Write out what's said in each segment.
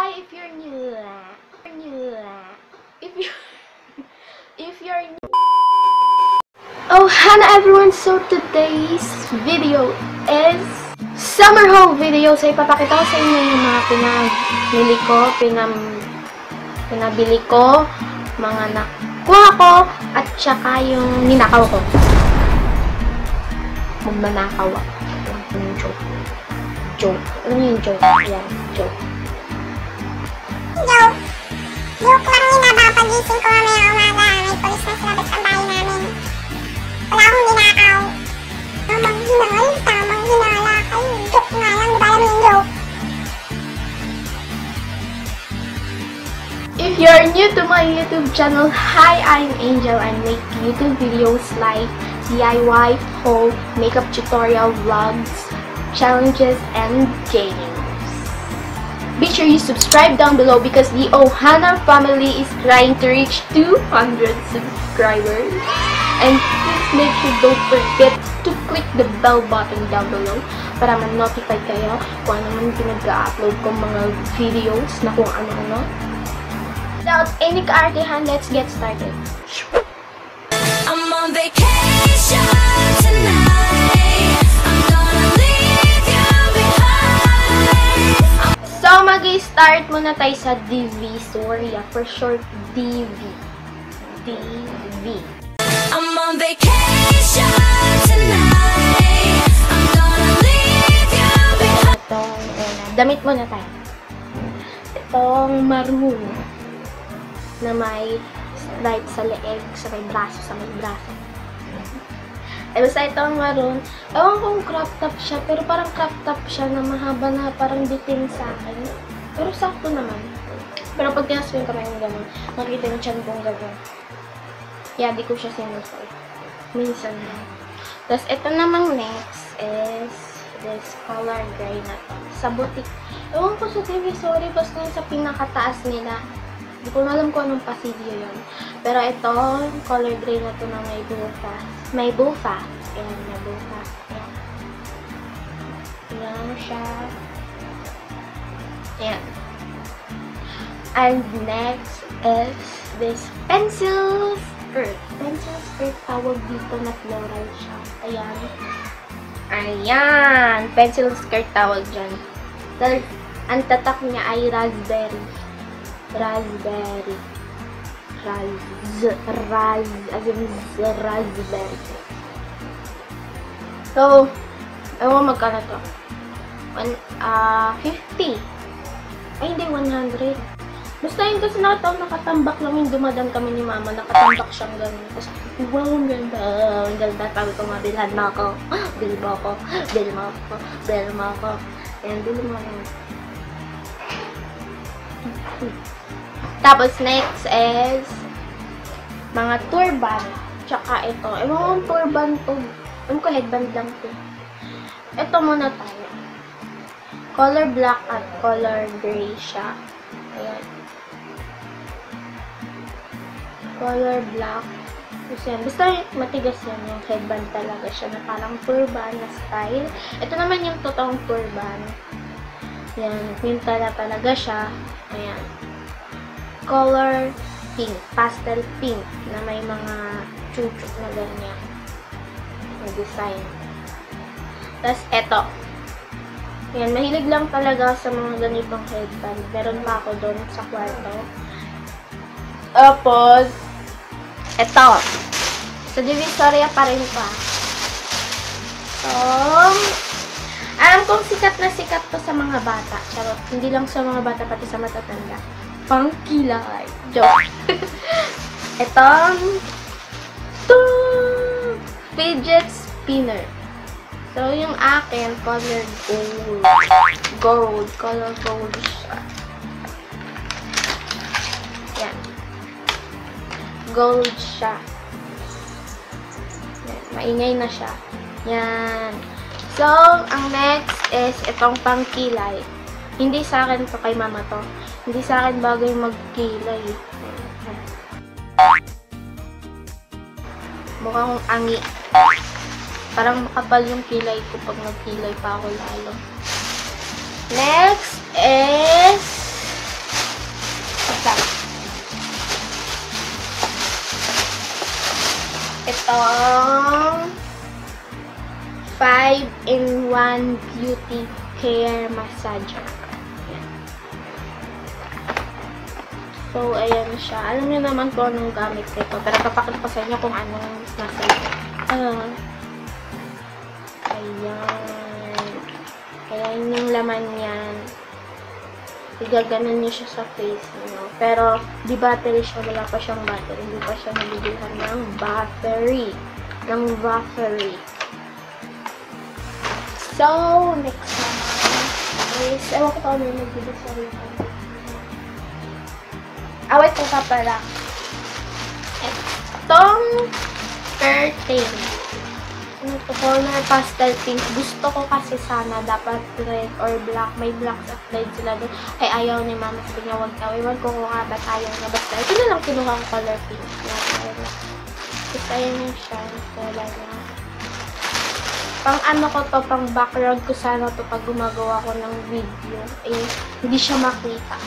Hi, if you're new, if you're new. Oh, hello everyone. So today's video is summer haul video. So ipapakita ko sa inyo yung mga pinabili ko, mga nakuha ko, at saka yung ninakaw ko. Magmanakaw ako. Yung joke. Ano yung joke? Yan, joke. Joke lang yun na ba? Pagising ko mamaya umaga, may polis na silabas ang bahay namin. Wala akong ginakaw. Tamang hinala kayo. Joke nga lang, di ba alam yung joke? If you're new to my YouTube channel, hi, I'm Angel. I make YouTube videos like DIY, haul, makeup tutorial, vlogs, challenges, and games. Be sure you subscribe down below because the Ohana family is trying to reach 200 subscribers. And please make sure don't forget to click the bell button down below para ma-notify kayo kung ano man pinag-upload kong mga videos na kung ano-ano. Without any kaartehan, let's get started. I'm on vacation tonight. I'm gonna leave you behind. So, mag-start muna tayo sa Divisoria. For short, DV. I'm on vacation tonight. I'm gonna leave you behind. Itong, damit muna tayo. Itong maroon na may stripe sa leeg, sa may braso. Basta itong maroon. Ewan kung crop top siya, pero parang crop top siya na mahaba na parang bitin sa akin. Pero sakto naman. Pero pag tinaswing kamay ng gano'n, nakita yung tiyan kong gano'n. Yeah, di ko siya sinusay. Minsan lang. Tapos ito namang next is this color gray na to. Sa boutique. Ewan ko sa Divisoria, basta sa pinakataas nila. Hindi ko alam kung anong pasilyo yun. Pero ito, color gray na to na may bufa. May bufa. Ayan, may bufa. Ayan. Ayan siya. Ayan. And next is this pencil skirt. Pencil skirt, tawag dito na floral siya. Ayan. Ayan. Pencil skirt tawag dyan. Dahil ang tatak niya ay raspberry. Raspberry. So, ewan magkano to? 50. Ay, hindi, 100. Basta yun kasi nakatambak lang yung dumadaan kami ni mama. Nakatambak siyang gano'n. Tapos, wow, ang ganda. Ang ganda. Sabi ko, mabilhan na ako. Bili mo ako. Ayan, bili mo ako. Tapos, next is mga turban. Tsaka ito. Ewan ko turban to. Ewan ko headband lang to. Ito muna tayo. Color black at color gray siya. Ayan. Color black. Basta matigas yan. Yung headband talaga siya na parang turban na style. Ito naman yung totoong turban. Ayan. Yung talaga siya. Ayan. Color pink, pastel pink, na may mga chuchuk na ganyan. Yung design. Tapos, eto. Ayan, mahilig lang talaga sa mga ganitong headband. Meron pa ako doon sa kwarto. Tapos, eto. Sa Divisoria pa rin pa. So, alam kong sikat na sikat to sa mga bata. Charot, hindi lang sa mga bata, pati sa matatanda. Pangkilay. Joke. Itong fidget spinner. So, yung akin, color gold. Color gold siya. Yan. Gold siya. Yan. Maingay na siya. Yan. So, ang next is itong pangkilay. Hindi sa akin to, kay mama to. Hindi sa akin bagay magkilay. Mukhang angi. Parang makapal yung kilay ko pag nagkilay pa ako lalo. Next is itong 5-in-1 beauty hair massager. Ayan. So, ayan siya. Alam niyo naman kung anong gamit nito. Pero papakita ko sa inyo kung anong nasa ito. Ayan. Ayan yung laman niyan. Igaganon niyo siya sa face niyo. Pero, di battery siya. Wala pa siyang battery. Hindi pa siya nabibilhan ng battery. So, next naman is, ewan ko pa ano yung nagbibig sa rin. Wait ko pa pala. Itong curtain. Ano to? Color pastel pink. Gusto ko kasi sana dapat red or black. May black sa red sila doon. Ay, ayaw ni mama. Sabi niya, wag daw. Iwan ko nga ba't ayaw niya. Basta ito na lang kinuha ko color pink. Kasi ayan yung shine. Kala niya. Pang ano ko to, pang background ko sana to pag gumagawa ko ng video. Eh, hindi siya makita.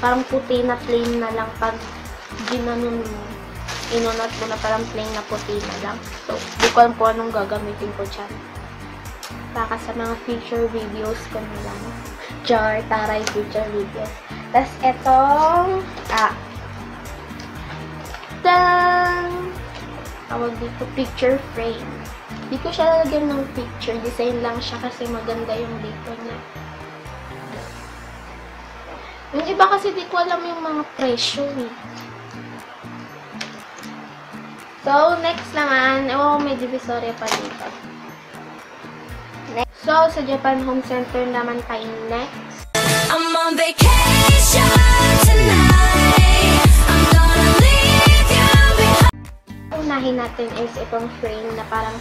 Parang puti na plain na lang pag ginanon mo. Inunat mo na parang plain na puti na lang. So, di ko alam kung anong gagamitin ko dyan. Baka sa mga future videos ko na lang. Jar, taray future videos. Tapos, etong, tawag dito, picture frame. Di ko siya lalagyan ng picture. Design lang siya kasi maganda yung dito niya. Yung iba kasi di ko alam yung mga presyo eh. So, next naman, may divisoria pa dito. Next. So, sa Japan Home Center naman tayo next. I'm on vacation tonight. I'm gonna leave you behind. Unahin natin is itong frame na parang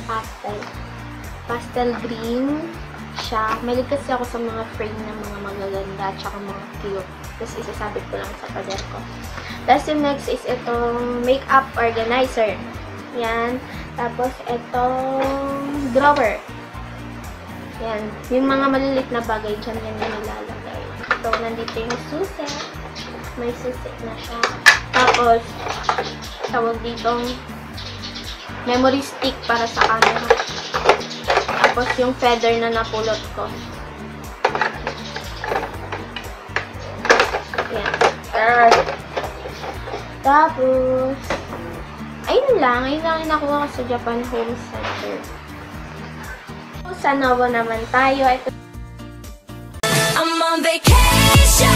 pastel green siya. Mahilig kasi ako sa mga frame na mga magaganda at saka mga cute. Tapos isasabit ko lang sa pader ko. Tapos yung next is itong makeup organizer. Yan. Tapos itong drawer. Yan. Yung mga maliliit na bagay dyan yan yung nilalagay. So, nandito yung susi. May susi na siya. Tapos, tawag ditong memory stick para sa camera. Tapos yung feather na napulot ko. Yan. Tapos, ayun lang yung nakuha ko sa Japan Home Center. So, sa Novo naman tayo. Ito. I'm on vacation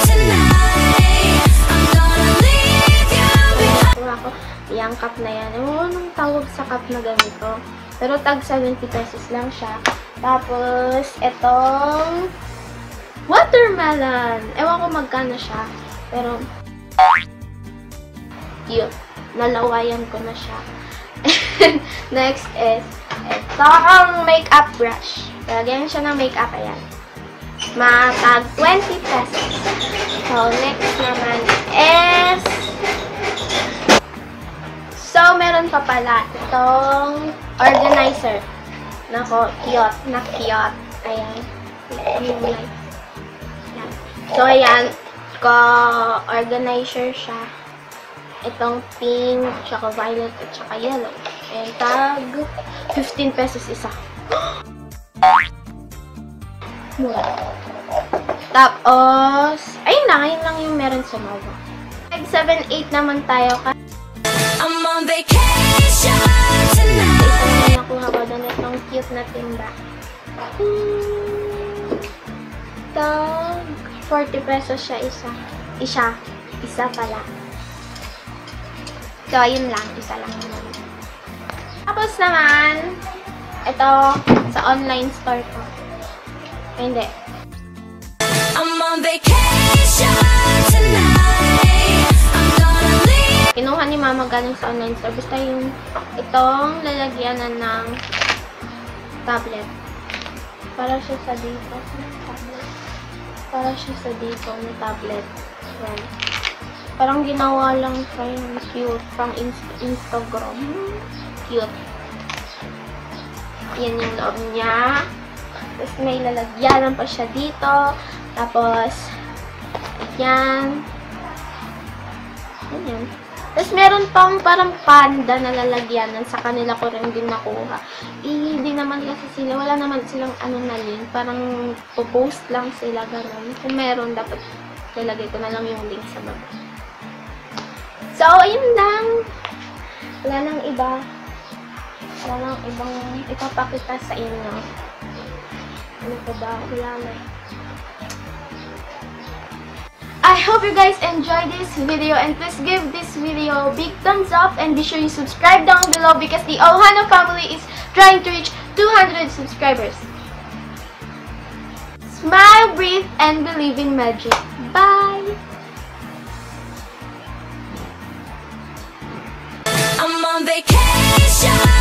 tonight. I'm gonna leave you behind. Nakuha ko yung cup na yan. Anong tawag sa cup na ganito? Pero tag 70 pesos lang siya. Tapos, etong watermelon. Ewan ko magkano siya. Pero, cute. Nalawayan ko na siya. Next is, ito ang makeup brush. Lagyan siya ng makeup. Ayan. Matag 20 pesos. So, next naman is, so, meron pa pala itong organizer. Nako, cute. Na cute. Ayan. Ayan. So, ayan. Organizer siya. Itong pink, tsaka violet, at tsaka yellow. Ayan, tag 15 pesos isa. Mura. Tapos, ayun lang yung meron sa Nova. Tag 7-8 naman tayo. I'm on vacation tonight. Isa nakuha ko doon itong cute na timba. Tag 40 pesos siya isa. Isa pala. So, ayun lang. Isa lang naman. Tapos naman, ito sa online store ko. Ay, hindi. I'm on vacation tonight. I'm gonna leave. Kinuha ni mama galing sa online store. Basta yung itong lalagyanan ng tablet. Para siya sa dito. Tablet. Para siya sa dito na tablet. Yan. Parang ginawa lang siya yung cute. Pang Instagram. Cute. Yan yung loob niya. Tapos may lalagyanan pa siya dito. Tapos, yan. Yan. Tapos meron pang parang panda na lalagyanan, sa kanila ko rin din nakuha. Hindi naman kasi sila, wala naman silang ano na link, parang post lang sila, ganun. Kung meron, dapat lalagay ko na lang yung link sa baba. So, ayun lang. Wala nang iba. Wala nang ibang ipapakita sa inyo. Ano pa ba? Wala na. I hope you guys enjoyed this video, and please give this video a big thumbs up and be sure you subscribe down below because the Ohana family is trying to reach 200 subscribers. Smile, breathe, and believe in magic. Bye! I'm on vacation